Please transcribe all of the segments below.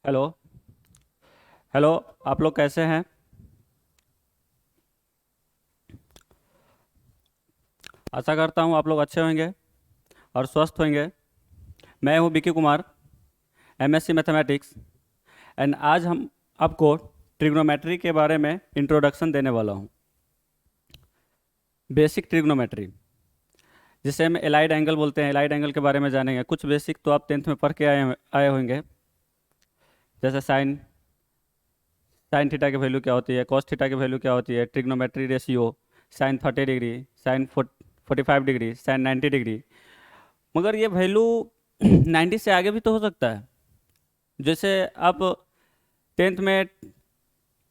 Hello. Hello. आप लोग कैसे हैं? आशा करता हूँ आप लोग अच्छे होंगे और स्वस्थ होंगे। मैं हूँ Vicky Kumar, MSc mathematics. And आज हम आपको ट्रिग्नोमेट्री के बारे में इंट्रोडक्शन देने वाला हूँ। बेसिक ट्रिग्नोमेट्री, जिसे हम एलाइड एंगल बोलते हैं, एलाइड एंगल के बारे में जानेंगे। कुछ बेसिक तो आप 10th में पढ़ के आए होंगे, जैसे साइन साइन थीटा की वैल्यू क्या होती है, कॉस थीटा की वैल्यू क्या होती है, trigonometry ratio, sine 30 degree, sine 45 degree, sine 90 degree. मगर ये वैल्यू 90 से आगे भी तो हो सकता है। जैसे आप 10th में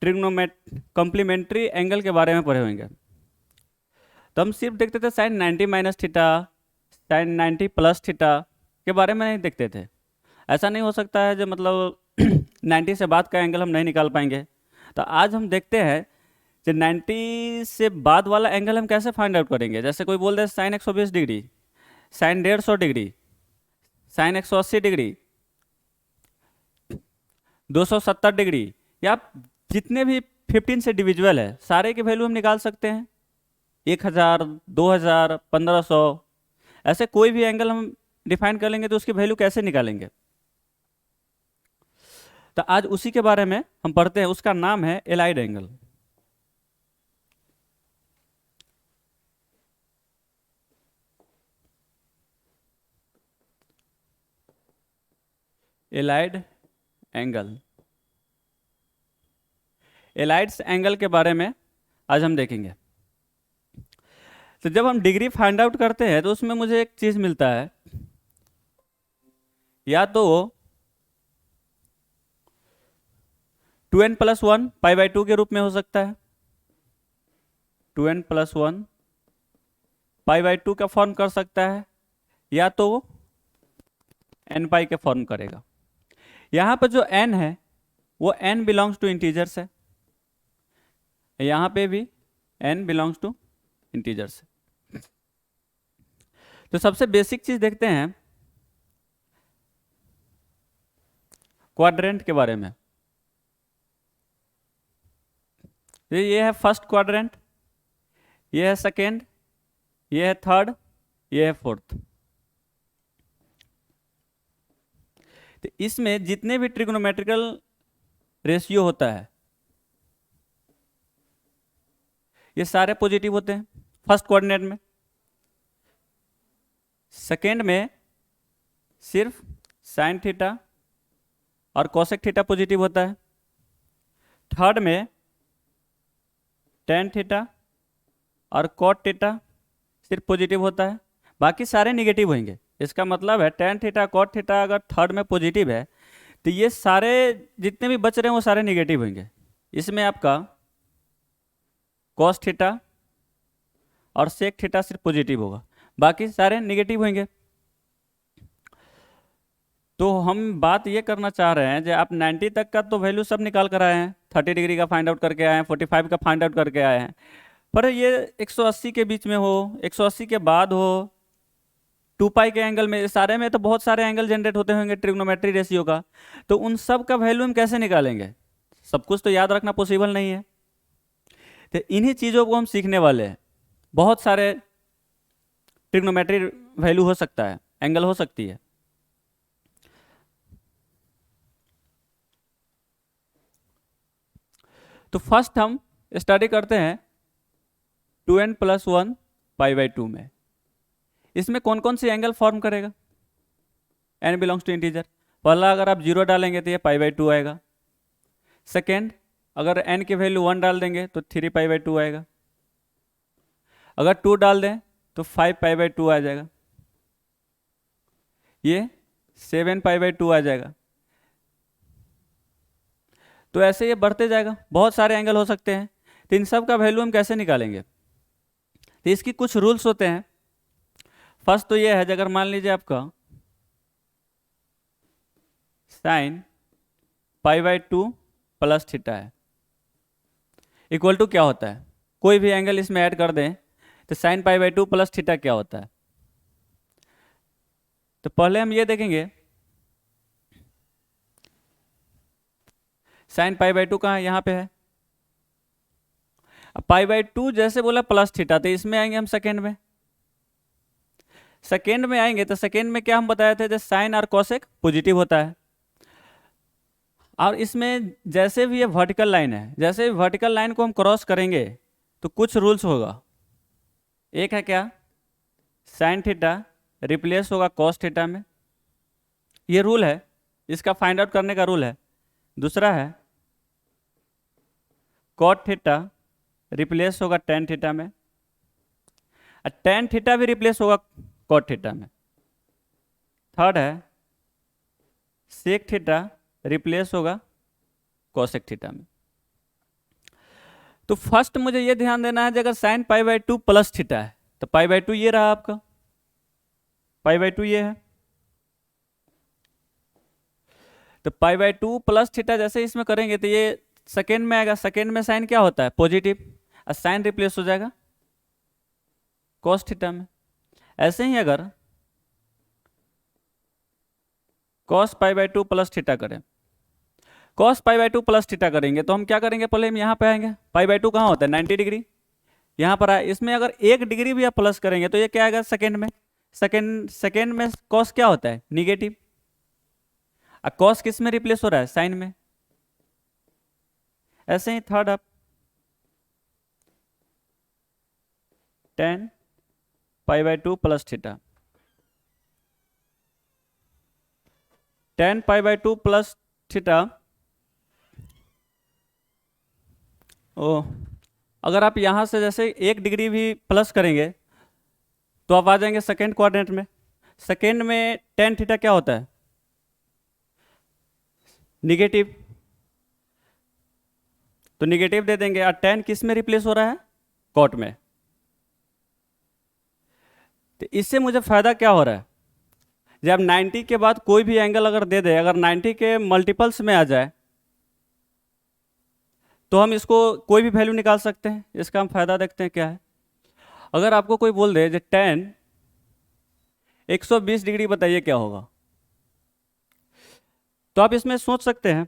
ट्रिग्नोमेट कॉम्प्लीमेंट्री एंगल के बारे में पढ़े होंगे, तो हम सिर्फ देखते थे sine 90 minus theta, sine 90 plus theta के बारे में नहीं देखते थे। ऐसा नहीं हो सकता है जो मतलब 90 से बाद का एंगल हम नहीं निकाल पाएंगे। तो आज हम देखते हैं कि 90 से बाद वाला एंगल हम कैसे फाइंड आउट करेंगे। जैसे कोई बोल दे sine 120 degree, sine 150 degree, sine 180 degree, 270 degree, या जितने भी 15 से डिविजुअल है सारे की वैल्यू हम निकाल सकते हैं। 1000, 2000, 1500, ऐसे कोई भी एंगल हम डिफाइन कर लेंगे तो उसकी वैल्यू कैसे निकालेंगे। तो आज उसी के बारे में हम पढ़ते हैं। उसका नाम है allied angle. Allied angle, allieds angle के बारे में आज हम देखेंगे। तो जब हम डिग्री फाइंड आउट करते हैं तो उसमें मुझे एक चीज मिलता है, या तो 2n+1 π/2 के रूप में हो सकता है। 2n+1 π/2 का फॉर्म कर सकता है, या तो n पाई के फॉर्म करेगा। यहाँ पर जो n है वो n बिलोंग्स टू इंटीजर्स है, यहाँ पे भी n बिलोंग्स टू इंटीजर्स है। तो सबसे बेसिक चीज देखते हैं क्वाड्रेंट के बारे में। ये है फर्स्ट क्वाड्रेंट, ये है सेकेंड, ये है थर्ड, ये है फोर्थ। तो इसमें जितने भी ट्रिग्नोमेट्रिकल रेशियो होता है ये सारे पॉजिटिव होते हैं फर्स्ट कोऑर्डिनेट में। सेकेंड में सिर्फ साइन थीटा और कोसेक थीटा पॉजिटिव होता है। थर्ड में टेन थीटा और कॉट थीटा सिर्फ पॉजिटिव होता है, बाकी सारे निगेटिव होंगे। इसका मतलब है टेन थीटा कॉट थीटा अगर थर्ड में पॉजिटिव है तो ये सारे जितने भी बच रहे हैं वो सारे निगेटिव होंगे। इसमें आपका कॉस थीटा और सेक थीटा सिर्फ पॉजिटिव होगा, बाकी सारे निगेटिव होंगे। तो हम बात ये करना चाह रहे हैं, जो आप 90 तक का तो वैल्यू सब निकाल कर आए हैं, 30 डिग्री का फाइंड आउट करके आए हैं, 45 का फाइंड आउट करके आए हैं, पर ये 180 के बीच में हो, 180 के बाद हो, 2 पाई के एंगल में, सारे में तो बहुत सारे एंगल जनरेट होते होंगे ट्रिग्नोमेट्री रेशियो का। तो उन सब का वैल्यू हम कैसे निकालेंगे? सब कुछ तो याद रखना पॉसिबल नहीं है। तो इन्हीं चीज़ों को हम सीखने वाले हैं। बहुत सारे ट्रिग्नोमेट्री वैल्यू हो सकता है, एंगल हो सकती है। तो फर्स्ट हम स्टडी करते हैं 2n+1 π/2 में। इसमें कौन कौन सी एंगल फॉर्म करेगा? n belongs to integer. पहला अगर आप 0 डालेंगे तो ये π/2 आएगा। सेकेंड, अगर n की वैल्यू 1 डाल देंगे तो 3 π/2 आएगा। अगर 2 डाल दें तो 5 π/2 आ जाएगा। ये 7 π/2 आ जाएगा। तो ऐसे ये बढ़ते जाएगा, बहुत सारे एंगल हो सकते हैं। तो इन सब का वैल्यू हम कैसे निकालेंगे? तो इसकी कुछ रूल्स होते हैं। फर्स्ट तो ये है, अगर मान लीजिए आपका साइन π/2 प्लस थीटा है, इक्वल टू क्या होता है? कोई भी एंगल इसमें ऐड कर दें तो साइन π/2 प्लस थीटा क्या होता है? तो पहले हम ये देखेंगे साइन पाई बाई टू कहाँ है, यहाँ पे है। अब पाई बाई टू जैसे बोला प्लस थीटा, तो इसमें आएंगे हम सेकेंड में। सेकेंड में आएंगे तो सेकेंड में क्या हम बताए थे, जैसे साइन और कोसेक पॉजिटिव होता है। और इसमें जैसे भी ये वर्टिकल लाइन है, जैसे वर्टिकल लाइन को हम क्रॉस करेंगे तो कुछ रूल्स होगा। एक है क्या, साइन थीटा रिप्लेस होगा कॉस थीटा में, ये रूल है, इसका फाइंड आउट करने का रूल है। दूसरा है कॉट थीटा रिप्लेस होगा टेन थीटा में, और टेन थीटा भी रिप्लेस होगा कॉट थीटा में। थर्ड है सेक थीटा रिप्लेस होगा कोसेक थीटा में। तो फर्स्ट मुझे ये ध्यान देना है, अगर sine pi by two plus theta है तो पाई बाई टू ये रहा आपका, पाई बाई टू ये है। तो पाई बाई टू प्लस थीटा जैसे इसमें करेंगे तो ये सेकेंड में आएगा। सेकेंड में साइन क्या होता है, पॉजिटिव, और साइन रिप्लेस हो जाएगा कॉस थीटा में। ऐसे ही अगर cos pi by two plus theta करें, cos pi by two plus theta करेंगे तो हम क्या करेंगे, पहले हम यहाँ पे आएंगे। पाई बाई टू कहाँ होता है, 90 डिग्री, यहाँ पर आए। इसमें अगर 1 डिग्री भी आप प्लस करेंगे तो ये क्या आएगा सेकेंड में। सेकेंड में कॉस क्या होता है, निगेटिव, और कॉस किस में रिप्लेस हो रहा है, साइन में। ऐसे ही थर्ड आप tan pi by two plus theta, tan pi by two plus theta. ओ, अगर आप यहाँ से जैसे 1 डिग्री भी प्लस करेंगे तो आप आ जाएंगे सेकेंड क्वाड्रेंट में। सेकेंड में टेन थीटा क्या होता है, निगेटिव, तो निगेटिव दे देंगे। और टेन किस में रिप्लेस हो रहा है, कॉट में। तो इससे मुझे फायदा क्या हो रहा है, जब 90 के बाद कोई भी एंगल अगर दे दे, अगर 90 के मल्टीपल्स में आ जाए तो हम इसको कोई भी वैल्यू निकाल सकते हैं। इसका हम फायदा देखते हैं क्या है। अगर आपको कोई बोल दे जो टेन 120 डिग्री, बताइए क्या होगा। तो आप इसमें सोच सकते हैं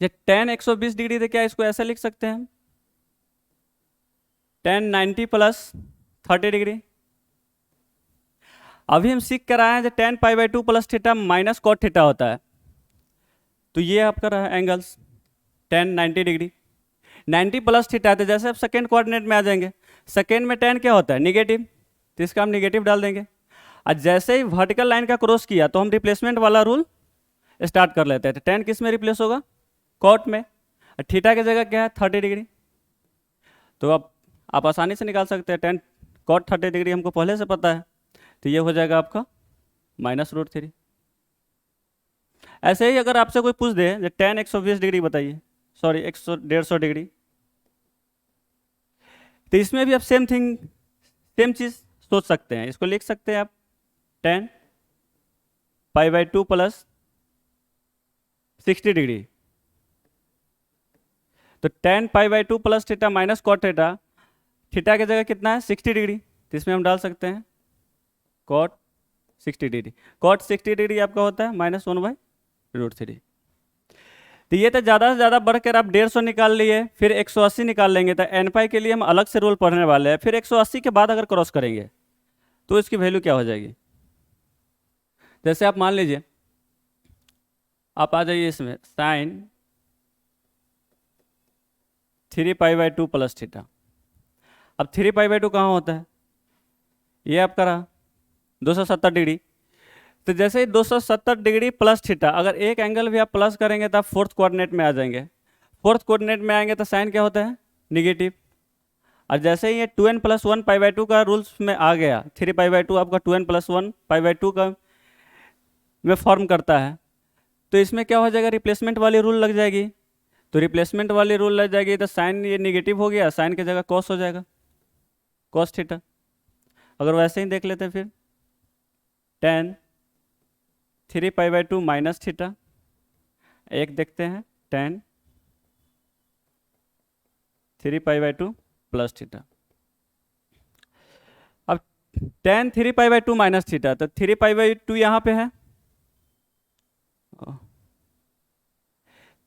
ये टेन 120 डिग्री थे, क्या इसको ऐसे लिख सकते हैं, टेन 90 प्लस 30 डिग्री। अभी हम सीख कर आए हैं जो tan pi by two plus theta minus cot theta होता है। तो ये आपका रहा angles tan 90 degree, 90 plus theta है। तो जैसे आप सेकेंड कोऑर्डिनेट में आ जाएंगे, सेकेंड में टेन क्या होता है, निगेटिव, तो इसका हम निगेटिव डाल देंगे। और जैसे ही वर्टिकल लाइन का क्रॉस किया तो हम रिप्लेसमेंट वाला रूल स्टार्ट कर लेते हैं। तो टेन किस में रिप्लेस होगा, कॉट में, और थीटा की जगह क्या है 30 डिग्री। तो अब आप आसानी से निकाल सकते हैं, टेन कॉट 30 डिग्री हमको पहले से पता है, तो ये हो जाएगा आपका -√3। ऐसे ही अगर आपसे कोई पूछ दे टेन 120 डिग्री बताइए, सॉरी 150 डिग्री, तो इसमें भी आप सेम चीज सोच सकते हैं। इसको लिख सकते हैं आप tan pi by two plus 60 degree. तो tan pi by two plus theta minus cot theta, theta की जगह कितना है 60 डिग्री, तो इसमें हम डाल सकते हैं कॉट 60 डिग्री। कॉट 60 डिग्री आपका होता है -1/√3। तो ये तो ज़्यादा से ज़्यादा बढ़कर आप 150 निकाल लिए, फिर 180 निकाल लेंगे। तो एन पाई के लिए हम अलग से रूल पढ़ने वाले हैं। फिर 180 के बाद अगर क्रॉस करेंगे तो इसकी वैल्यू क्या हो जाएगी। जैसे आप मान लीजिए आप आ जाइए इसमें sine 3 pi by two plus theta. अब 3 पाई बाई टू कहाँ होता है, ये आपका रहा 270 डिग्री। तो जैसे ही 270 डिग्री प्लस थीटा, अगर एक एंगल भी आप प्लस करेंगे तो आप फोर्थ कोऑर्डिनेट में आ जाएंगे। फोर्थ कोऑर्डिनेट में आएंगे तो साइन क्या होता है, निगेटिव। और जैसे ही ये 2n+1 पाई बाई टू का रूल्स में आ गया, 3 पाई बाई टू आपका 2n+1 पाई बाई टू का में फॉर्म करता है, तो इसमें क्या हो जाएगा, रिप्लेसमेंट वाली रूल लग जाएगी। तो रिप्लेसमेंट वाली रूल लग जाएगी तो साइन ये निगेटिव हो गया, साइन की जगह कॉस हो जाएगा, कॉस थीटा। अगर वैसे ही देख लेते हैं फिर tan 3 pi by two minus theta, एक देखते हैं tan 3 pi by two plus theta. अब tan 3 pi by two minus theta, तो 3 पाई बाई टू यहाँ पे है,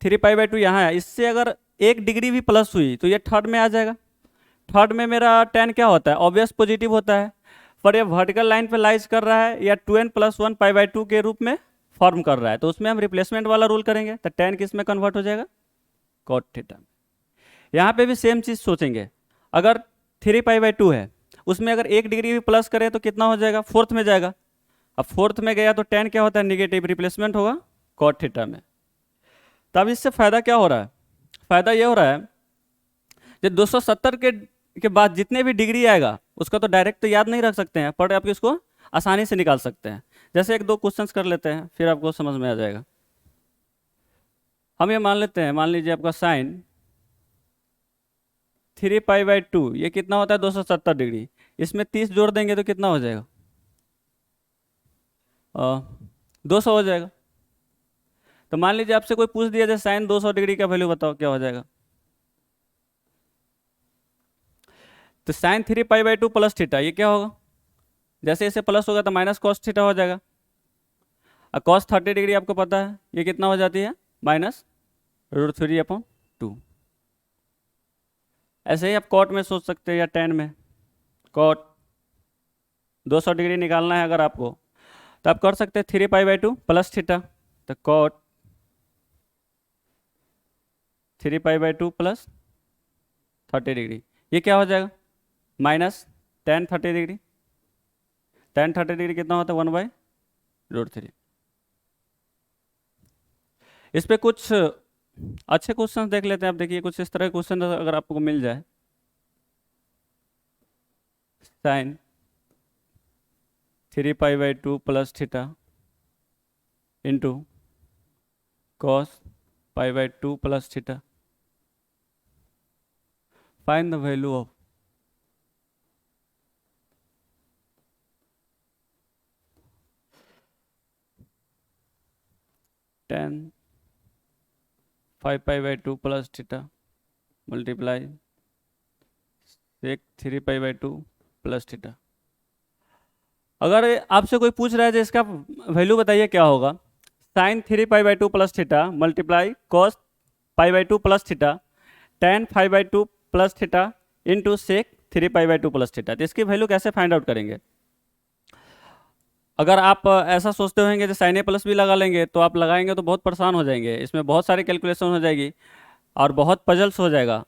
3 पाई/2 यहाँ है, इससे अगर 1 डिग्री भी प्लस हुई तो ये थर्ड में आ जाएगा। थर्ड में मेरा tan क्या होता है, ऑब्वियस पॉजिटिव होता है, पर ये वर्टिकल लाइन पे लाइज कर रहा है या 2n+1 पाई/2 के रूप में फॉर्म कर रहा है, तो उसमें हम रिप्लेसमेंट वाला रूल करेंगे, तो tan किस में कन्वर्ट हो जाएगा, cot थीटा। यहाँ पे भी सेम चीज़ सोचेंगे, अगर 3 पाई/2 है, उसमें अगर 1 डिग्री भी प्लस करें तो कितना हो जाएगा, फोर्थ में जाएगा। अब फोर्थ में गया तो tan क्या होता है, निगेटिव, रिप्लेसमेंट होगा cot थीटा में। तब इससे फायदा क्या हो रहा है, फायदा ये हो रहा है जो 270 के बाद जितने भी डिग्री आएगा उसका तो डायरेक्ट तो याद नहीं रख सकते हैं, पर आप इसको आसानी से निकाल सकते हैं। जैसे 1-2 क्वेश्चंस कर लेते हैं, फिर आपको समझ में आ जाएगा। हम ये मान लेते हैं, मान लीजिए आपका साइन 3 पाई/2 ये कितना होता है, 270 डिग्री, इसमें 30 जोड़ देंगे तो कितना हो जाएगा, 200 हो जाएगा। तो मान लीजिए आपसे कोई पूछ दिया जाए साइन 200 डिग्री का वैल्यू बताओ, क्या हो जाएगा। तो साइन 3 पाई/2 प्लस थीटा ये क्या होगा, जैसे इसे प्लस होगा तो माइनस कॉस थीटा हो जाएगा। और कॉस 30 डिग्री आपको पता है ये कितना हो जाती है, -√3/2। ऐसे ही आप कॉट में सोच सकते हैं या tan में। कॉट 200 डिग्री निकालना है अगर आपको, तो आप कर सकते हैं 3 पाई/2 प्लस थीटा, तो कॉट 3 पाई/2 प्लस 30 डिग्री ये क्या हो जाएगा, -tan 30 डिग्री। tan 30 डिग्री कितना होता है, 1/√3। इस पे कुछ अच्छे क्वेश्चन देख लेते हैं। आप देखिए कुछ इस तरह के क्वेश्चन अगर आपको मिल जाए, साइन 3 पाई/2 प्लस थीटा इंटू कॉस पाई/2 plus theta, find the value of tan 5 पाई/2 प्लस थीटा मल्टीप्लाई सेक 3 पाई/2 प्लस थीटा। अगर आपसे कोई पूछ रहा है जो इसका वैल्यू बताइए क्या होगा, साइन 3 पाई/2 प्लस थीटा मल्टीप्लाई कॉस पाई/2 plus theta tan 5/2 plus theta into sec 3 पाई/2 प्लस थीटा, तो इसकी वैल्यू कैसे फाइंड आउट करेंगे। अगर आप ऐसा सोचते होंगे जो साइन ए प्लस भी लगा लेंगे, तो आप लगाएंगे तो बहुत परेशान हो जाएंगे, इसमें बहुत सारी कैलकुलेशन हो जाएगी और बहुत पजल्स हो जाएगा।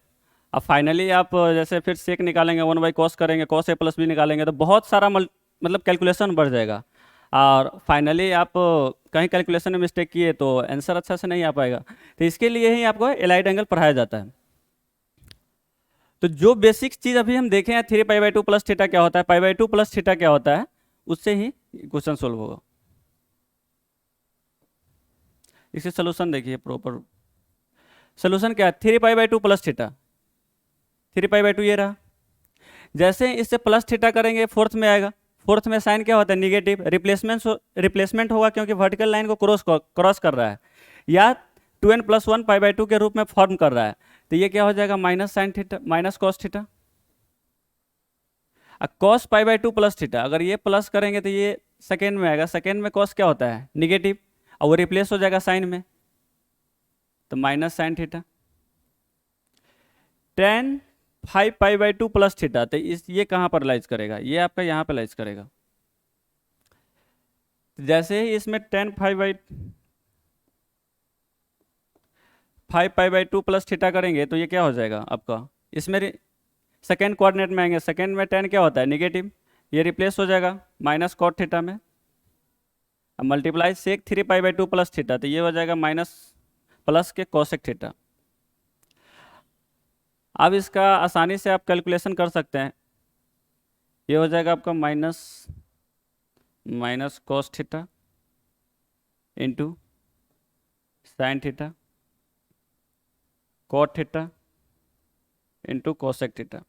अब फाइनली आप जैसे फिर सेक निकालेंगे, 1/cos करेंगे, cos a प्लस भी निकालेंगे, तो बहुत सारा मतलब कैलकुलेशन बढ़ जाएगा और फाइनली आप कहीं कैलकुलेशन में मिस्टेक किए तो आंसर अच्छा से नहीं आ पाएगा। तो इसके लिए ही आपको एलाइड एंगल पढ़ाया जाता है। तो जो बेसिक चीज़ अभी हम देखे हैं 3 पाई/2 प्लस थीटा क्या होता है, पाई/2 प्लस थीटा क्या होता है, उससे ही क्वेश्चन सोल्व होगा। इसे सोल्यूशन देखिए, प्रॉपर सोल्यूशन क्या है, 3 पाई/2 प्लस थीटा, 3 पाई/2 ये रहा, जैसे इससे प्लस थीटा करेंगे फोर्थ में आएगा, फोर्थ में साइन क्या होता है, निगेटिव, रिप्लेसमेंट होगा क्योंकि वर्टिकल लाइन को क्रॉस कर रहा है या 2n+1 पाई/2 के रूप में फॉर्म कर रहा है, तो ये क्या हो जाएगा, minus sine theta minus cos theta. Cos पाई/2 प्लस थीटा, अगर ये प्लस करेंगे तो ये सेकेंड में आएगा, सेकेंड में कॉस क्या होता है, निगेटिव, और वो रिप्लेस हो जाएगा साइन में, तो माइनस साइन थीटा। tan 5 पाई/2 प्लस थीटा, तो ये कहाँ पर लाइज करेगा, ये आपका यहाँ पर लाइज करेगा। जैसे ही इसमें tan 5 पाई/2 प्लस थीटा करेंगे तो ये क्या हो जाएगा आपका, इसमें सेकेंड कोऑर्डिनेट में आएंगे, सेकेंड में tan क्या होता है, निगेटिव, ये रिप्लेस हो जाएगा माइनस कॉट थीटा में, अब मल्टीप्लाई सेक 3 पाई/2 प्लस थीटा, तो ये हो जाएगा माइनस प्लस के कोसेक थीटा। अब इसका आसानी से आप कैलकुलेशन कर सकते हैं, ये हो जाएगा आपका minus cos theta into sine theta cot theta into cosec theta.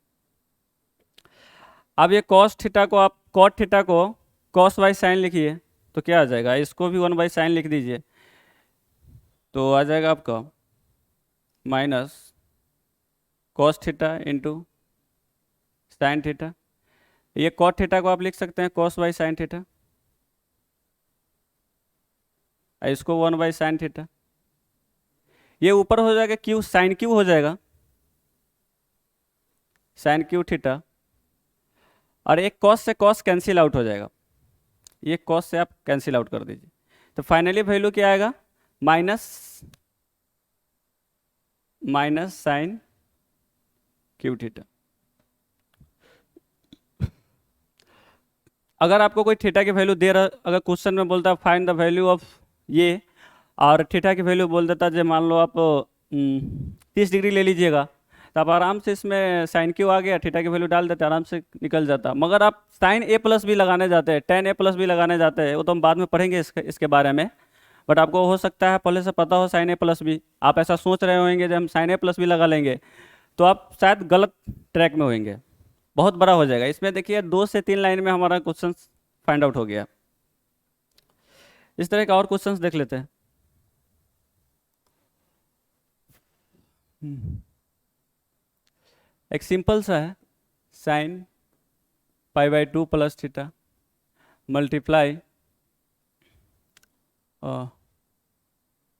अब ये कॉस थीटा को आप कॉट थीटा को कॉस बाई साइन लिखिए तो क्या आ जाएगा, इसको भी 1/sin लिख दीजिए तो आ जाएगा आपका minus cos theta into sine theta. ये कॉट थीटा को आप लिख सकते हैं कॉस बाई साइन थीटा, इसको 1/sin थीटा। ये ऊपर हो जाएगा क्यू, साइन क्यू हो जाएगा, साइन क्यू थीटा, और एक कॉस से कॉस कैंसिल आउट हो जाएगा, ये कॉस से आप कैंसिल आउट कर दीजिए, तो फाइनली वैल्यू क्या आएगा, minus minus sine Q theta. अगर आपको कोई थीटा की वैल्यू दे रहा, अगर क्वेश्चन में बोलता फाइंड द वैल्यू ऑफ ये, और थीटा की वैल्यू बोल देता जो मान लो आप 30 डिग्री ले लीजिएगा, तो आप आराम से इसमें साइन क्यू आ गया, थीटा की वैल्यू डाल देते, आराम से निकल जाता। मगर आप साइन ए प्लस भी लगाने जाते हैं, टेन ए प्लस भी लगाने जाते हैं, वो तो हम बाद में पढ़ेंगे इसके बारे में, बट आपको हो सकता है पहले से पता हो साइन ए प्लस भी, आप ऐसा सोच रहे होंगे जब हम साइन ए प्लस भी लगा लेंगे, तो आप शायद गलत ट्रैक में होंगे, बहुत बड़ा हो जाएगा। इसमें देखिए 2 से 3 लाइन में हमारा क्वेश्चन फाइंड आउट हो गया। इस तरह का और क्वेश्चंस देख लेते हैं। एक सिंपल सा है, sine π/2 plus theta multiply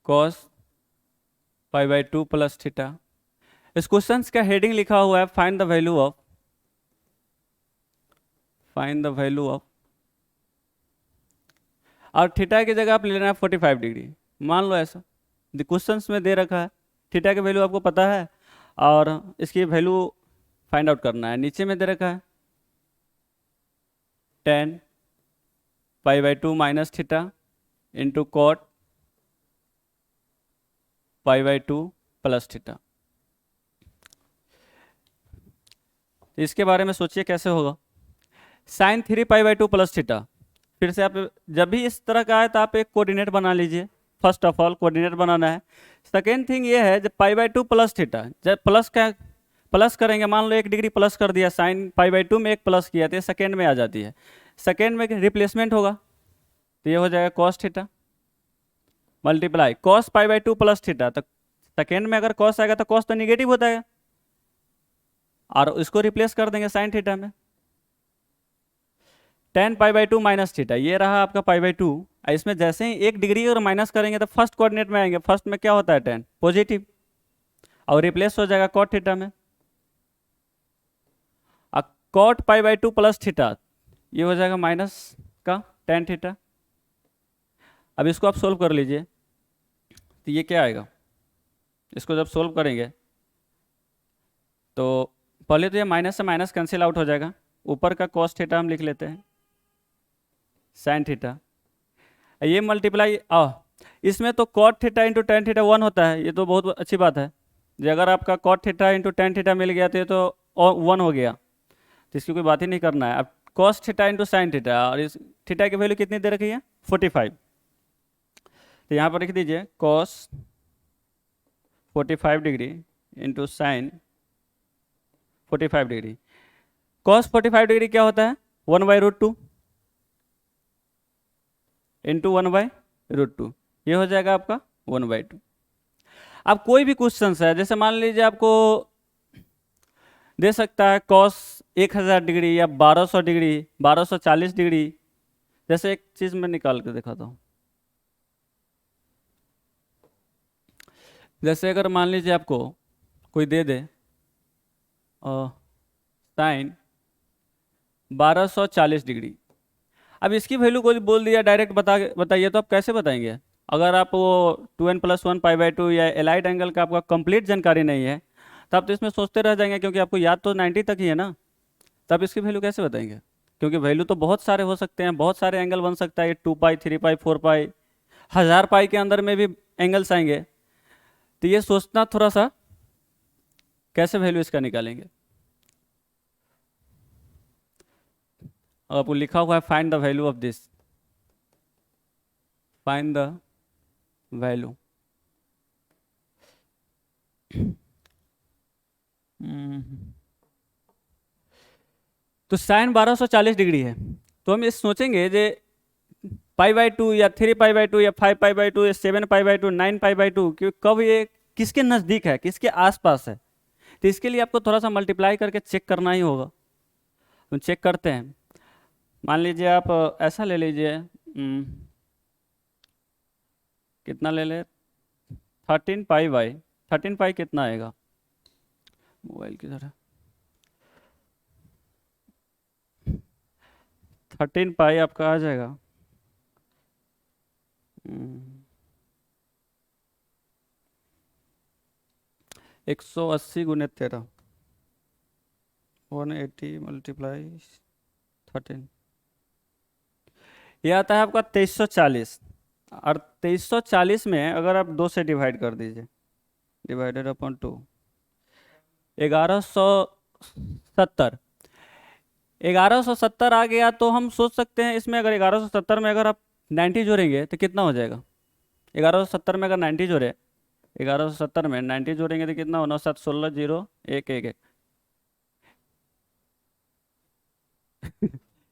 cos π/2 plus theta. इस क्वेश्चन का हेडिंग लिखा हुआ है find the value of, find the value of, और थीटा की जगह आप ले लेना है 45 डिग्री, मान लो ऐसा क्वेश्चन में दे रखा है, थीटा की वैल्यू आपको पता है और इसकी वैल्यू फाइंड आउट करना है। नीचे में दे रखा है tan π/2 minus theta into cot π/2 plus theta. इसके बारे में सोचिए कैसे होगा, साइन 3π/2 प्लस थीटा, फिर से आप जब भी इस तरह का है तो आप एक कोऑर्डिनेट बना लीजिए, फर्स्ट ऑफ ऑल कोऑर्डिनेट बनाना है। सेकेंड थिंग ये है जब π/2 प्लस थीटा, जब प्लस करेंगे, मान लो 1 डिग्री प्लस कर दिया, साइन π/2 में एक प्लस किया तो ये सेकेंड में आ जाती है, सेकेंड में रिप्लेसमेंट होगा तो ये हो जाएगा cos theta multiply cos π/2 plus theta, तो सेकेंड में अगर कॉस आएगा तो कॉस तो निगेटिव होता है, और इसको रिप्लेस कर देंगे साइन थीटा में, tan π/2 माइनस थीटा, ये रहा आपका π/2, इसमें जैसे ही 1 डिग्री और माइनस करेंगे तो फर्स्ट कोऑर्डिनेट में आएंगे, फर्स्ट में क्या होता है tan पॉजिटिव, और रिप्लेस हो जाएगा कॉट थीटा में, कॉट π/2 प्लस थीटा, ये हो जाएगा माइनस का tan थीटा। अब इसको आप सोल्व कर लीजिए, तो ये क्या आएगा, इसको जब सोल्व करेंगे तो पहले तो ये माइनस से माइनस कैंसिल आउट हो जाएगा, ऊपर का कॉस थीटा हम लिख लेते हैं साइन थीटा, ये मल्टीप्लाई इसमें तो cot theta into tan theta 1 होता है, ये तो बहुत अच्छी बात है, जो अगर आपका cot theta into tan theta मिल गया तो ये तो 1 हो गया, तो इसकी कोई बात ही नहीं करना है। अब cos theta into sine theta, और इस थीटा की वैल्यू कितनी दे रखी है 45, तो यहाँ पर लिख दीजिए cos 45 degree into sine 45 degree. Cos 45 degree क्या होता है 1/√2 इंटू 1/√2, ये हो जाएगा आपका 1/2। अब कोई भी क्वेश्चन है, जैसे मान लीजिए आपको दे सकता है कॉस 1000 डिग्री या 1200 डिग्री 1240 डिग्री, जैसे एक चीज मैं निकाल के दिखाता हूँ, जैसे अगर मान लीजिए आपको कोई दे दे साइन 1240 डिग्री, अब इसकी वैल्यू कोई बोल दिया डायरेक्ट बताइए, तो आप कैसे बताएंगे, अगर आप वो 2n+1 π/2 या एलाइड एंगल का आपका कंप्लीट जानकारी नहीं है, तो आप तो इसमें सोचते रह जाएंगे, क्योंकि आपको याद तो 90 तक ही है ना, तब इसकी वैल्यू कैसे बताएंगे, क्योंकि वैल्यू तो बहुत सारे हो सकते हैं, बहुत सारे एंगल बन सकता है, 2π 3π 4π 1000 पाई के अंदर में भी एंगल्स आएंगे, तो ये सोचना थोड़ा सा कैसे वैल्यू इसका निकालेंगे। आपको लिखा हुआ है find the value of this, find the value, तो साइन 1240 डिग्री है, तो हम ये सोचेंगे जे π/2 या 3π/2 या 5π/2 या 7π/2 9π/2, कि कब ये किसके नज़दीक है, किसके आसपास है, तो इसके लिए आपको थोड़ा सा मल्टीप्लाई करके चेक करना ही होगा। हम चेक करते हैं, मान लीजिए आप ऐसा ले लीजिए, कितना ले ले 13 पाई बाई 13 पाई कितना आएगा? मोबाइल किधर है? 13 पाई आपका आ जाएगा 180 × 13, 180 मल्टीप्लाई 13, ये आता है आपका 2340। और 2340 में अगर आप 2 से डिवाइड कर दीजिए, डिवाइडेड अपॉन 2, 1170, 1170 आ गया। तो हम सोच सकते हैं इसमें अगर 1170 में अगर आप 90 जोड़ेंगे तो कितना हो जाएगा? 1170 में अगर 90 जोड़े, 1170 में 90 जोड़ेंगे तो कितना हो? 9 7 16 0 1 1 1।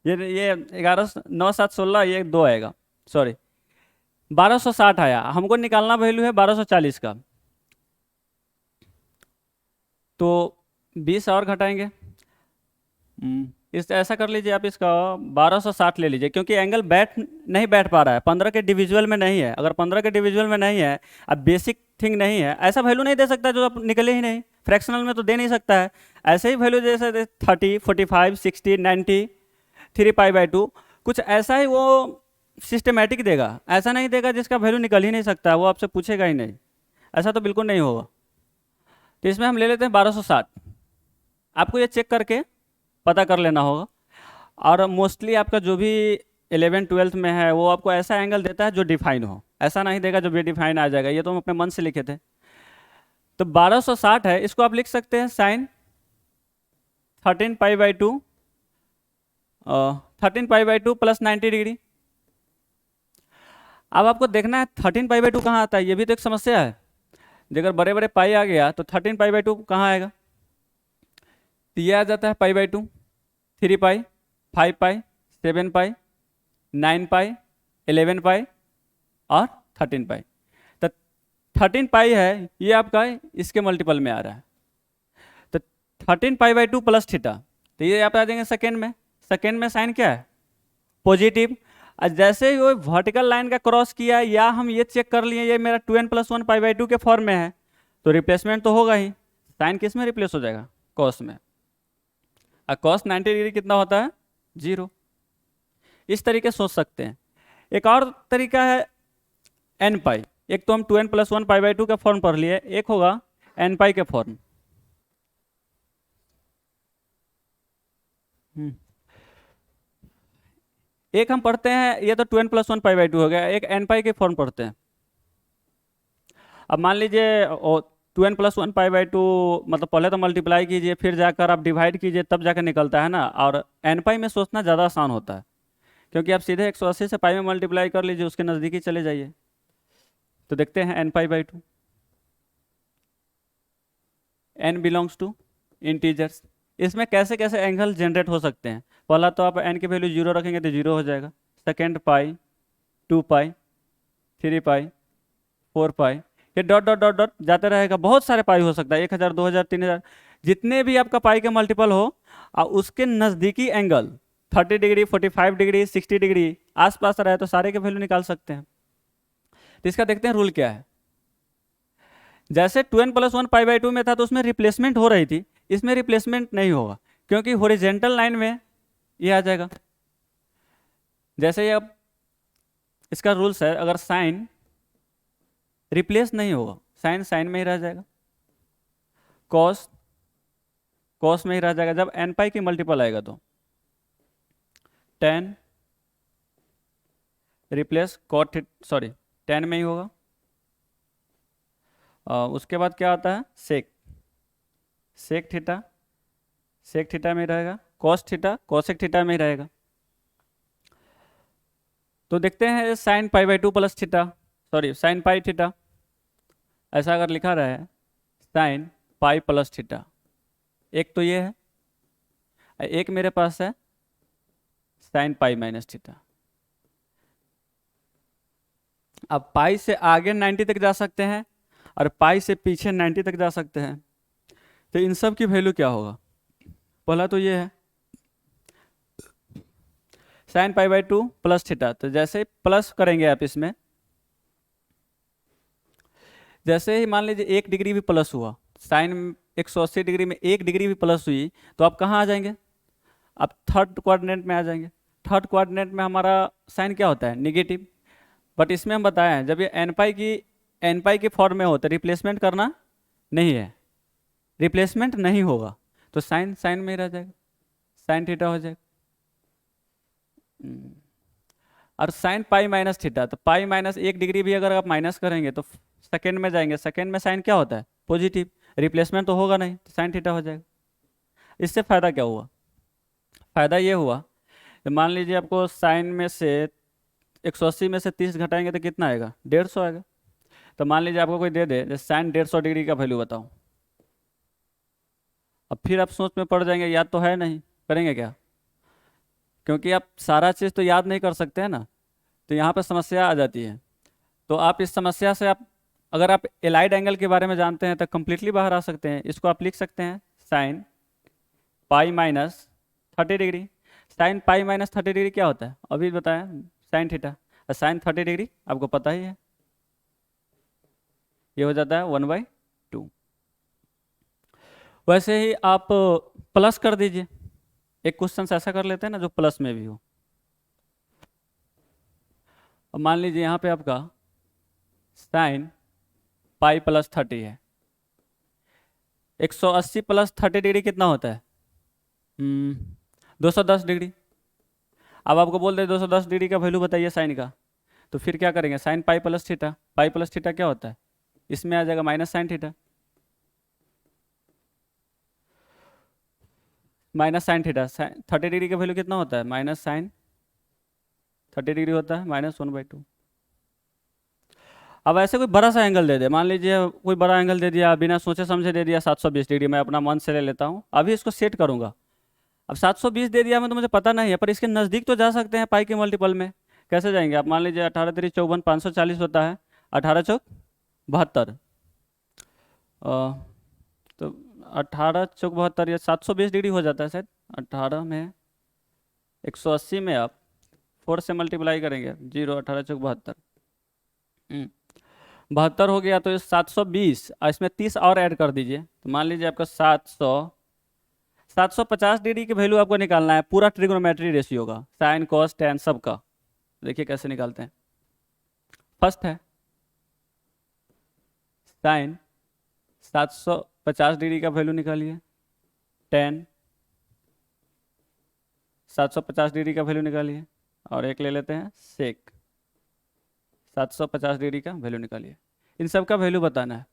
ये 11 9 7 16 ये 2 आएगा, सॉरी 1260 आया। हमको निकालना वैल्यू है 1240 का, तो 20 और घटाएंगे। इस ऐसा कर लीजिए आप, इसका 1260 ले लीजिए, क्योंकि एंगल नहीं बैठ पा रहा है, 15 के डिविजुअल में नहीं है। अगर 15 के डिविजुअल में नहीं है, अब बेसिक थिंग नहीं है, ऐसा वैल्यू नहीं दे सकता जो आप निकले ही नहीं, फ्रैक्शनल में तो दे नहीं सकता है। ऐसे ही वैल्यू जैसे 30 45 60 90 3 पाई बाई 2, कुछ ऐसा ही वो सिस्टमेटिक देगा, ऐसा नहीं देगा जिसका वैल्यू निकल ही नहीं सकता, वो आपसे पूछेगा ही नहीं, ऐसा तो बिल्कुल नहीं होगा। तो इसमें हम ले लेते हैं 1260। आपको ये चेक करके पता कर लेना होगा। और मोस्टली आपका जो भी 11 12 में है वो आपको ऐसा एंगल देता है जो डिफाइन हो, ऐसा नहीं देगा जो भी डिफाइन आ जाएगा। ये तो हम अपने मन से लिखे थे। तो 1260 है, इसको आप लिख सकते हैं sine 13 pi by 2, 13 pi by 2 plus 90 degree. अब आपको देखना है 13 पाई बाई 2 कहाँ आता है, ये भी तो एक समस्या है। अगर बड़े बड़े पाई आ गया तो 13 पाई बाई 2 कहाँ आएगा? तो ये आ जाता है पाई बाई 2, 3 पाई, 5 पाई, 7 पाई, 9 पाई, 11 पाई और 13 पाई। तो 13 पाई है ये आपका इसके मल्टीपल में आ रहा है। तो 13 पाई बाई 2 प्लस थीटा, तो ये आप आ जाएंगे सेकेंड में। सेकेंड में साइन क्या है? पॉजिटिव। और जैसे ही वो वर्टिकल लाइन का क्रॉस किया, या हम ये चेक कर लिए ये मेरा 2n+1 पाई बाई 2 के फॉर्म में है, तो रिप्लेसमेंट तो होगा ही। साइन किस में रिप्लेस हो जाएगा? कॉस में। और कॉस 90 डिग्री कितना होता है? 0। इस तरीके सोच सकते हैं। एक और तरीका है एन पाई। एक तो हम 2n+1 पाई बाई 2 का फॉर्म पढ़ लिए, एक होगा एन पाई के फॉर्म। एक हम पढ़ते हैं, ये तो 2n+1 पाई बाई 2 हो गया, एक एन पाई के फॉर्म पढ़ते हैं। अब मान लीजिए 2n+1 पाई बाई 2, मतलब पहले तो मल्टीप्लाई कीजिए, फिर जाकर आप डिवाइड कीजिए, तब जाकर निकलता है ना। और एन पाई में सोचना ज़्यादा आसान होता है, क्योंकि आप सीधे 180 से पाई में मल्टीप्लाई कर लीजिए, उसके नज़दीक ही चले जाइए। तो देखते हैं n pi by 2, n belongs to integers. इसमें कैसे कैसे एंगल जनरेट हो सकते हैं? पहला तो आप n की वैल्यू 0 रखेंगे तो 0 हो जाएगा। सेकेंड पाई, 2 पाई, 3 पाई, 4 पाई, ये डॉट डॉट डॉट डॉट जाते रहेगा। बहुत सारे पाई हो सकता है, 1000 2000 3000, जितने भी आपका पाई के मल्टीपल हो, और उसके नज़दीकी एंगल 30 डिग्री 45 डिग्री 60 डिग्री आसपास रहे तो सारे के वैल्यू निकाल सकते हैं। तो इसका देखते हैं रूल क्या है। जैसे 2n+1 पाई बाई 2 में था तो उसमें रिप्लेसमेंट हो रही थी, इसमें रिप्लेसमेंट नहीं होगा, क्योंकि हॉरिजेंटल लाइन में ये आ जाएगा। जैसे ये अब इसका रूल्स है, अगर साइन रिप्लेस नहीं होगा, साइन साइन में ही रह जाएगा, कॉस कॉस में ही रह जाएगा। जब एन पाई की मल्टीपल आएगा तो टेन रिप्लेस कॉट, सॉरी 10 में ही होगा। उसके बाद क्या आता है? सेक, सेक थीटा, सेक थीटा में ही रहेगा। कॉस थीटा कॉसेक थीटा में ही रहेगा। तो देखते हैं sine pi by 2 plus theta, sorry sine pi theta, ऐसा अगर लिखा रहा है साइन पाई प्लस थीटा, एक तो ये है, एक मेरे पास है साइन पाई माइनस थीटा। अब पाई से आगे 90 तक जा सकते हैं और पाई से पीछे 90 तक जा सकते हैं। तो इन सब की वैल्यू क्या होगा? पहला तो ये है sine pi by 2 plus theta, तो जैसे प्लस करेंगे आप इसमें, जैसे ही मान लीजिए 1 डिग्री भी प्लस हुआ, साइन 180 डिग्री में 1 डिग्री भी प्लस हुई, तो आप कहाँ आ जाएंगे? आप थर्ड क्वाड्रेंट में आ जाएंगे। थर्ड क्वाड्रेंट में हमारा साइन क्या होता है? निगेटिव। बट इसमें हम बताए हैं जब ये एन पाई की फॉर्म में हो तो रिप्लेसमेंट करना नहीं है, रिप्लेसमेंट नहीं होगा, तो साइन साइन में ही रह जाएगा, साइन थीटा हो जाएगा। और साइन पाई माइनस थीटा, तो पाई माइनस 1 डिग्री भी अगर आप माइनस करेंगे तो सेकेंड में जाएंगे, सेकेंड में साइन क्या होता है? पॉजिटिव। रिप्लेसमेंट तो होगा नहीं, तो साइन थीटा हो जाएगा। इससे फायदा क्या हुआ? फायदा ये हुआ, तो मान लीजिए आपको साइन में से 180 में से 30 घटाएंगे तो कितना आएगा? 150 आएगा। तो मान लीजिए आपको कोई दे दे जैसे साइन 150 डिग्री का वैल्यू बताओ, अब फिर आप सोच में पड़ जाएंगे, याद तो है नहीं, करेंगे क्या? क्योंकि आप सारा चीज़ तो याद नहीं कर सकते हैं ना, तो यहाँ पर समस्या आ जाती है। तो आप इस समस्या से आप अगर आप एलाइड एंगल के बारे में जानते हैं तो कंप्लीटली बाहर आ सकते हैं। इसको आप लिख सकते हैं sine pi minus 30 degree. Sine pi minus 30 degree क्या होता है? अभी बताया, साइन थीटा। साइन 30 डिग्री आपको पता ही है, ये हो जाता है 1/2। वैसे ही आप प्लस कर दीजिए, एक क्वेश्चन ऐसा कर लेते हैं ना जो प्लस में भी हो। अब मान लीजिए यहाँ पे आपका साइन पाई प्लस 30 है, 180 प्लस 30 डिग्री कितना होता है? 210 डिग्री। अब आपको बोल दे 210 डिग्री का वैल्यू बताइए साइन का, तो फिर क्या करेंगे? Sine pi plus theta, pi plus theta क्या होता है? इसमें आ जाएगा minus sine theta, minus sine theta. 30 degree का वैल्यू कितना होता है? माइनस साइन 30 डिग्री होता है, -1/2। अब ऐसे कोई बड़ा सा एंगल दे दे, मान लीजिए कोई बड़ा एंगल दे दिया, बिना सोचे समझे दे दिया 720 डिग्री, मैं अपना मन से ले लेता हूँ, अभी इसको सेट करूँगा। अब 720 दे दिया मैं, तो मुझे पता नहीं है, पर इसके नज़दीक तो जा सकते हैं पाई के मल्टीपल में। कैसे जाएंगे आप? मान लीजिए 18 3 54 540 होता है, 18 चौक 72, तो 18 चौक 72 या 720 डिग्री हो जाता है शायद। 18 में 180 में आप 4 से मल्टीप्लाई करेंगे, 0 18 चौक 72, 72 हो गया। तो 720 और इसमें 30 और ऐड कर दीजिए, तो मान लीजिए आपका 750 डिग्री की वैल्यू आपको निकालना है, पूरा ट्रिग्नोमेट्री रेशियो का, साइन कॉस टैन सब का। देखिए कैसे निकालते हैं। फर्स्ट है साइन 750 डिग्री का वैल्यू निकालिए, टैन 750 डिग्री का वैल्यू निकालिए, और एक ले लेते हैं सेक 750 डिग्री का वैल्यू निकालिए। इन सब का वैल्यू बताना है।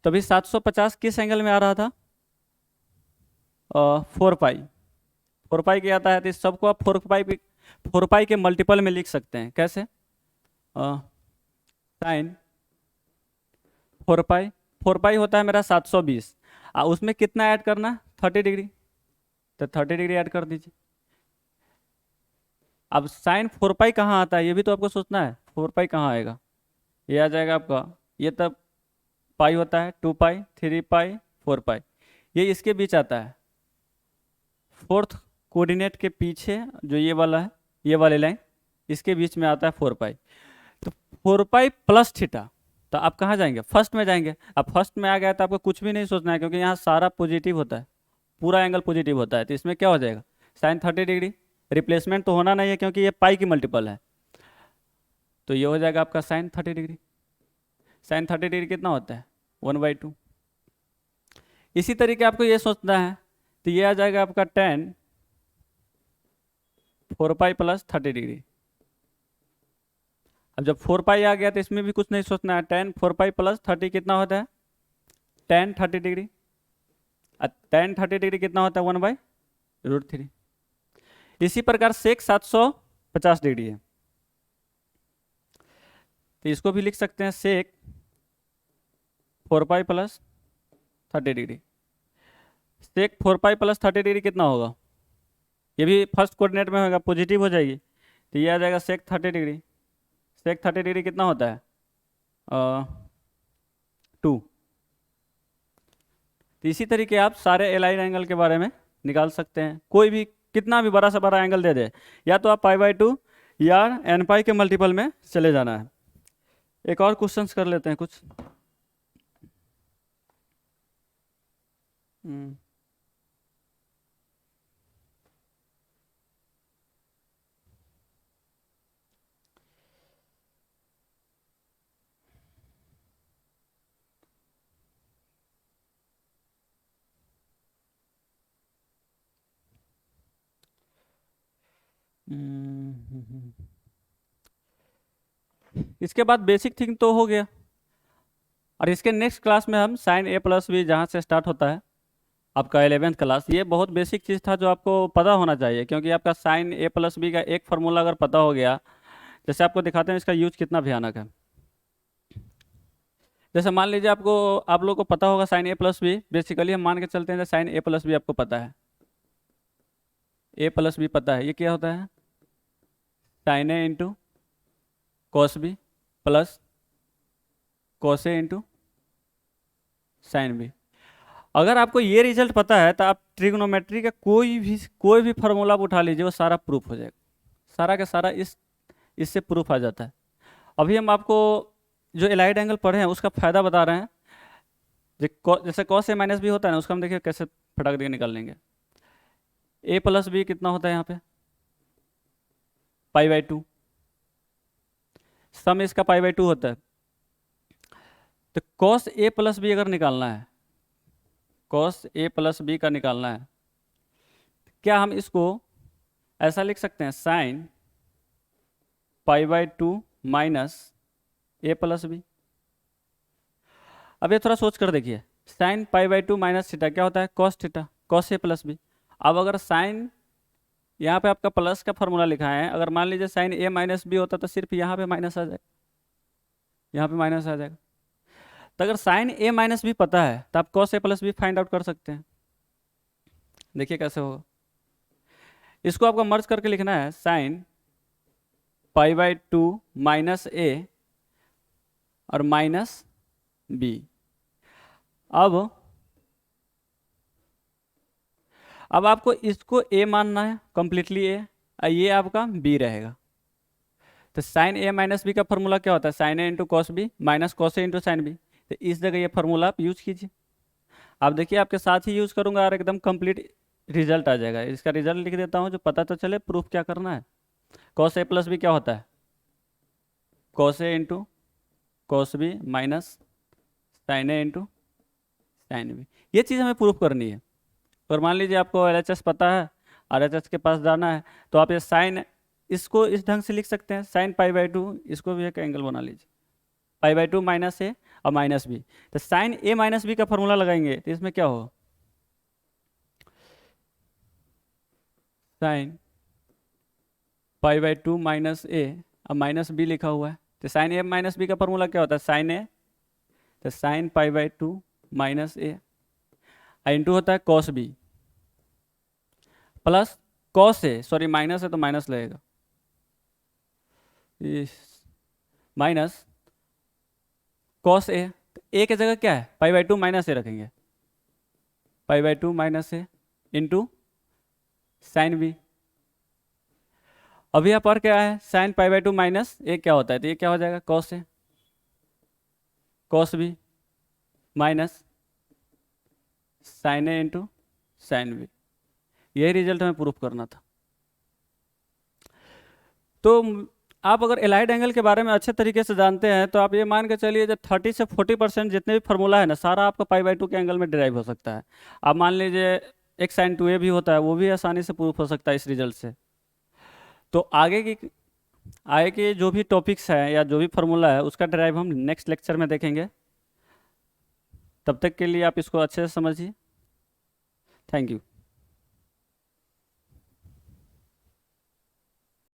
तभी 750 किस एंगल में आ रहा था? 4 पाई, 4 पाई क्या आता है? तो इस सबको आप 4 पाई के मल्टीपल में लिख सकते हैं। कैसे? साइन 4 पाई, 4 पाई होता है मेरा 720, उसमें कितना ऐड करना? 30 डिग्री, तो 30 डिग्री ऐड कर दीजिए। अब साइन 4 पाई कहाँ आता है ये भी तो आपको सोचना है। 4 पाई कहाँ आएगा? ये आ जाएगा आपका, ये तब पाई होता है 2 पाई 3 पाई 4 पाई, ये इसके बीच आता है। फोर्थ कोऑर्डिनेट के पीछे जो ये वाला है, ये वाली लाइन, इसके बीच में आता है 4 पाई। तो 4 पाई प्लस थीटा, तो आप कहाँ जाएंगे? फर्स्ट में जाएंगे। अब फर्स्ट में आ गया तो आपको कुछ भी नहीं सोचना है, क्योंकि यहाँ सारा पॉजिटिव होता है, पूरा एंगल पॉजिटिव होता है। तो इसमें क्या हो जाएगा? साइन 30 डिग्री, रिप्लेसमेंट तो होना नहीं है क्योंकि ये पाई की मल्टीपल है, तो ये हो जाएगा आपका साइन 30 डिग्री। साइन 30 डिग्री कितना होता है? 1/2। इसी तरीके आपको ये सोचना है, तो ये आ जाएगा आपका tan 4 पाई प्लस 30 डिग्री। अब जब 4 पाई आ गया तो इसमें भी कुछ नहीं सोचना है, tan 4 पाई प्लस 30 कितना होता है? tan 30 degree. tan 30 डिग्री कितना होता है? 1/√3। इसी प्रकार सेक 750 डिग्री है, तो इसको भी लिख सकते हैं सेक 4 पाई प्लस 30 डिग्री। सेक 4 पाई प्लस 30 डिग्री कितना होगा? ये भी फर्स्ट कोऑर्डिनेट में होगा, पॉजिटिव हो जाएगी, तो ये आ जाएगा सेक 30 डिग्री। सेक 30 डिग्री कितना होता है? 2। तो इसी तरीके आप सारे एलाइन एंगल के बारे में निकाल सकते हैं। कोई भी कितना भी बड़ा सा बड़ा एंगल दे दे, या तो आप पाई/2 या n पाई के मल्टीपल में चले जाना है। एक और क्वेश्चंस कर लेते हैं कुछ। हम्म, हम्म। इसके बाद बेसिक थिंग तो हो गया, और इसके नेक्स्ट क्लास में हम साइन ए प्लस बी जहाँ से स्टार्ट होता है आपका 11th क्लास, ये बहुत बेसिक चीज़ था जो आपको पता होना चाहिए, क्योंकि आपका साइन ए प्लस बी का एक फार्मूला अगर पता हो गया, जैसे आपको दिखाते हैं इसका यूज कितना भयानक है। जैसे मान लीजिए आपको, आप लोग को पता होगा साइन ए प्लस बी, बेसिकली हम मान के चलते हैं साइन ए प्लस बी आपको पता है, ए प्लस बी पता है, ये क्या होता है, sine A into cos B plus cos A into sine B. अगर आपको ये रिजल्ट पता है तो आप ट्रिग्नोमेट्री का कोई भी फार्मूला आप उठा लीजिए, वो सारा प्रूफ हो जाएगा, सारा का सारा इससे प्रूफ आ जाता है। अभी हम आपको जो एलाइड एंगल पढ़े हैं उसका फायदा बता रहे हैं। जैसे कॉस ए माइनस बी होता है ना, उसका हम देखिए कैसे फटाक देके निकाल लेंगे। ए प्लस बी कितना होता है यहाँ पे, पाई/2, सम इसका पाई/2 होता है। तो कॉस ए प्लस बी अगर निकालना है, कॉस ए प्लस बी का निकालना है, क्या हम इसको ऐसा लिख सकते हैं, साइन पाई/2 माइनस ए प्लस बी। अब ये थोड़ा सोच कर देखिए, साइन पाई/2 माइनस थीटा क्या होता है, cos theta, cos A plus B. अब अगर साइन, यहाँ पे आपका प्लस का फॉर्मूला लिखा है, अगर मान लीजिए साइन ए माइनस बी होता तो सिर्फ यहाँ पे माइनस आ जाएगा, यहाँ पे माइनस आ जाएगा। तो अगर साइन ए माइनस बी पता है तो आप cos A plus B find out कर सकते हैं। देखिए कैसे होगा, इसको आपको मर्ज करके लिखना है, साइन पाई/2 माइनस ए और माइनस बी। अब आपको इसको ए मानना है, कंप्लीटली ए, और ये आपका बी रहेगा। तो साइन ए माइनस बी का फॉर्मूला क्या होता है, sine A into cos B minus cos A into sine B. तो इस जगह ये फॉर्मूला आप यूज कीजिए। आप देखिए आपके साथ ही यूज करूंगा और एकदम कंप्लीट रिजल्ट आ जाएगा। इसका रिजल्ट लिख देता हूँ जो पता तो चले प्रूफ क्या करना है। कॉस ए प्लस बी क्या होता है, cos A into cos B minus sine A into sine B. ये चीज़ हमें प्रूफ करनी है। और मान लीजिए आपको LHS पता है, RHS के पास जाना है, तो आप ये साइन, इसको इस ढंग से लिख सकते हैं, साइन पाई/2, इसको भी एक एंगल बना लीजिए, पाई/2 माइनस ए और माइनस बी। तो साइन ए माइनस बी का फॉर्मूला लगाएंगे तो इसमें क्या हो, साइन पाई/2 माइनस ए और माइनस बी लिखा हुआ है। तो साइन ए माइनस बी का फॉर्मूला क्या होता है, साइन ए, तो साइन पाई/2 माइनस ए इंटू होता है कॉस बी प्लस कॉस ए, सॉरी माइनस है तो माइनस लगेगा, माइनस कॉस ए। तो ए की जगह क्या है, पाई/2 माइनस ए रखेंगे, पाई/2 माइनस ए इंटू साइन बी। अभी यहाँ पर क्या है, साइन पाई/2 माइनस ए क्या होता है, तो ये क्या हो जाएगा, cos A, cos B minus sine A into sine B. यही रिजल्ट हमें प्रूफ करना था। तो आप अगर एलाइड एंगल के बारे में अच्छे तरीके से जानते हैं तो आप ये मान के चलिए जब 30 से 40% जितने भी फार्मूला है ना, सारा आपका पाई/2 के एंगल में डिराइव हो सकता है। आप मान लीजिए एक साइन 2a भी होता है, वो भी आसानी से प्रूफ हो सकता है इस रिजल्ट से। तो आगे के जो भी टॉपिक्स हैं या जो भी फार्मूला है उसका डिराइव हम नेक्स्ट लेक्चर में देखेंगे। तब तक के लिए आप इसको अच्छे से समझिए। Thank you.